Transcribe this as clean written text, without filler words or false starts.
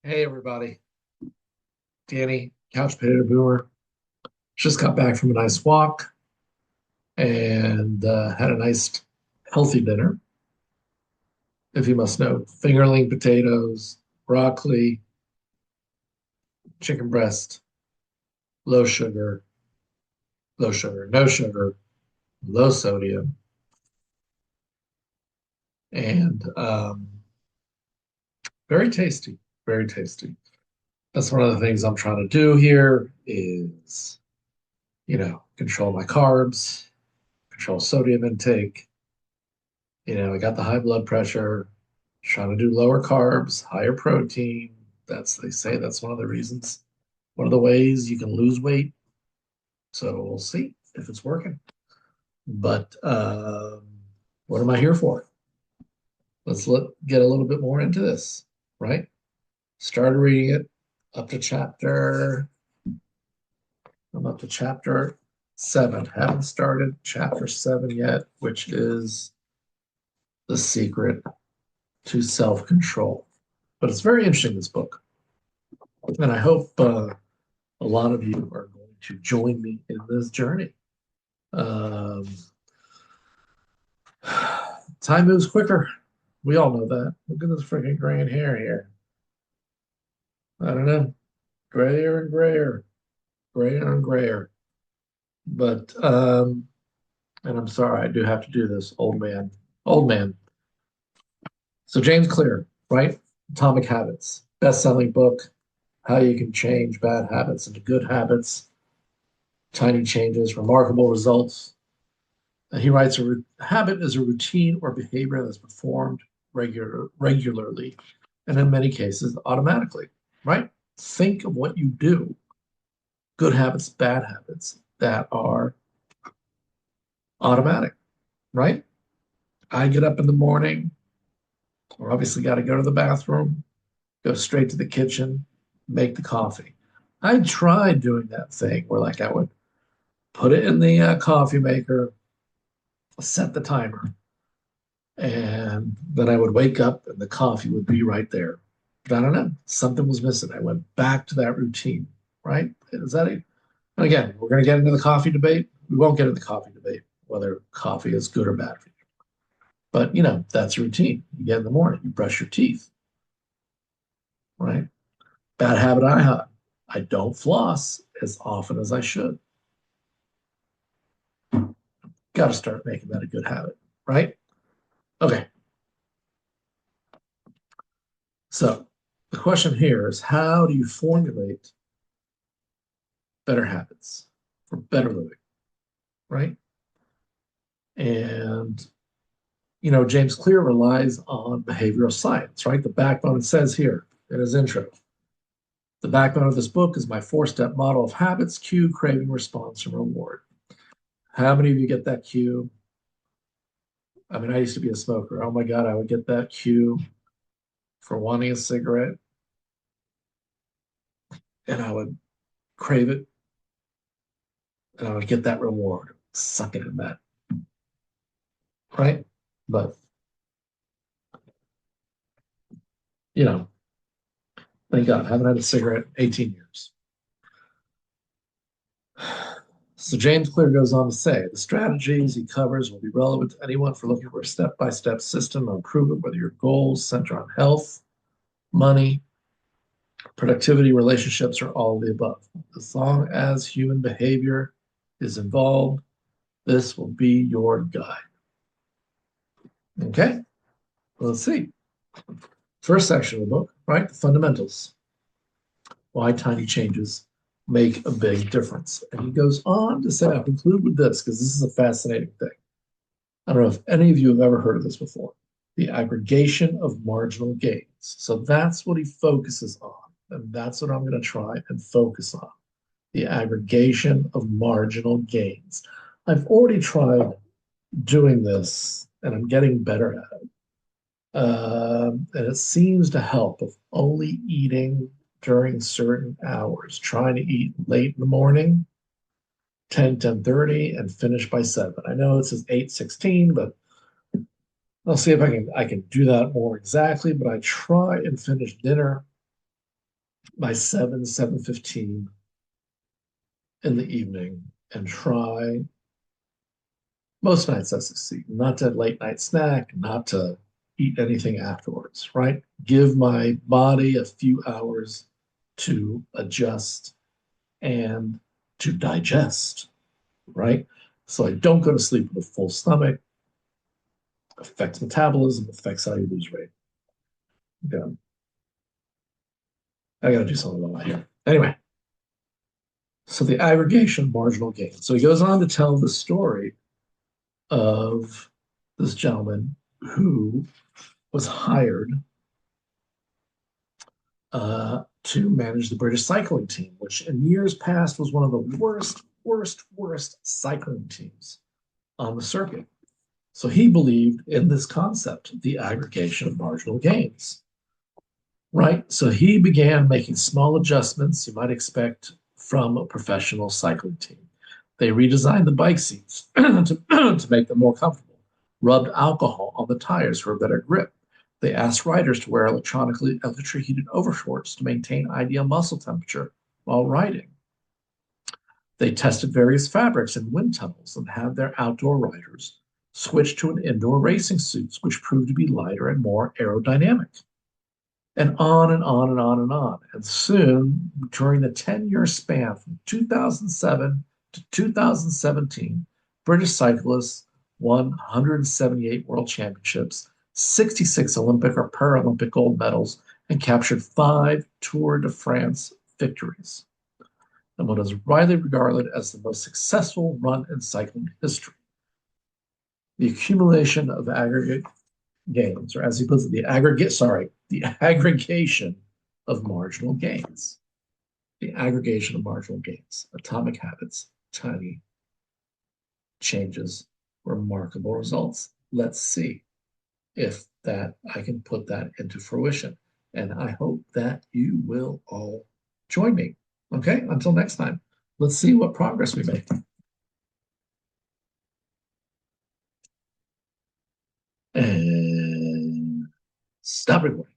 Hey everybody, Danny, Couch Potato Boomer. Just got back from a nice walk and had a nice healthy dinner. If you must know, fingerling potatoes, broccoli, chicken breast, low sugar, low sugar, no sugar, low sodium, and very tasty, very tasty. That's one of the things I'm trying to do here is, control my carbs, control sodium intake. I got the high blood pressure, trying to do lower carbs, higher protein. They say that's one of the reasons, one of the ways you can lose weight. So we'll see if it's working. But what am I here for? Get a little bit more into this, right? Started reading it up to I'm up to chapter 7. Haven't started chapter 7 yet, which is the secret to self-control. But it's very interesting, this book. And I hope a lot of you are going to join me in this journey. Um, Time moves quicker. We all know that. Look at this freaking graying hair here. I don't know. Grayer and grayer, grayer and grayer. But, and I'm sorry, I do have to do this, old man. Old man. So, James Clear, right? Atomic Habits, best-selling book, How You Can Change Bad Habits into Good Habits, Tiny Changes, Remarkable Results. He writes, a habit is a routine or behavior that's performed regularly, and in many cases, automatically, right? Think of what you do, good habits, bad habits, that are automatic, right? I get up in the morning, or obviously got to go to the bathroom, go straight to the kitchen, make the coffee. I tried doing that thing where, like, I would put it in the coffee maker, set the timer, and then I would wake up and the coffee would be right there. But I don't know, something was missing. I went back to that routine, right? Is that it? And again, we're going to get into the coffee debate. We won't get into the coffee debate, whether coffee is good or bad for you. But, that's a routine. You get in the morning, you brush your teeth, right? Bad habit I have. I don't floss as often as I should. Got to start making that a good habit, right? Okay. So the question here is, how do you formulate better habits for better living, right? And, James Clear relies on behavioral science, right? The backbone, it says here in his intro, the backbone of this book is my four-step model of habits: cue, craving, response, and reward. How many of you get that cue? I mean, I used to be a smoker. Oh my God, I would get that cue for wanting a cigarette and I would crave it and I would get that reward, sucking in that, right? But, you know, thank God, I haven't had a cigarette in 18 years. So James Clear goes on to say, the strategies he covers will be relevant to anyone for looking for a step-by-step system of improvement, whether your goals center on health, money, productivity, relationships, or all of the above. As long as human behavior is involved, this will be your guide. Okay, let's see. First section of the book, right? The fundamentals. Why tiny changes make a big difference. And he goes on to say, I'll conclude with this because this is a fascinating thing. I don't know if any of you have ever heard of this before. The aggregation of marginal gains. So that's what he focuses on. And that's what I'm going to try and focus on. The aggregation of marginal gains. I've already tried doing this and I'm getting better at it. And it seems to help with only eating during certain hours, trying to eat late in the morning, 10:30, and finish by 7. I know it says 8:16, but I'll see if I can do that more exactly. But I try and finish dinner by 7:15 in the evening and try. Most nights I succeed. Not to late night snack, not to eat anything afterwards, right? Give my body a few hours to adjust and to digest, right? So I don't go to sleep with a full stomach, affects metabolism, affects how you lose weight. Yeah, I got to do something about my hair. Anyway, so the aggregation marginal gain. So he goes on to tell the story of this gentleman who was hired to manage the British cycling team, which in years past was one of the worst cycling teams on the circuit. So he believed in this concept, the aggregation of marginal gains, right? So he began making small adjustments you might expect from a professional cycling team. They redesigned the bike seats to make them more comfortable, rubbed alcohol on the tires for a better grip. They asked riders to wear electric heated overshorts to maintain ideal muscle temperature while riding. They tested various fabrics in wind tunnels and had their outdoor riders switch to an indoor racing suits, which proved to be lighter and more aerodynamic. And on and on and on and on. And soon, during the 10-year span from 2007 to 2017, British cyclists won 178 world championships, 66 Olympic or Paralympic gold medals, and captured 5 Tour de France victories in what is widely regarded as the most successful run in cycling history. The accumulation of aggregate gains, or as he puts it, the aggregation of marginal gains. The aggregation of marginal gains. Atomic habits, tiny changes, remarkable results. Let's see if that I can put that into fruition. And I hope that you will all join me. Okay, until next time, let's see what progress we make. And stop recording.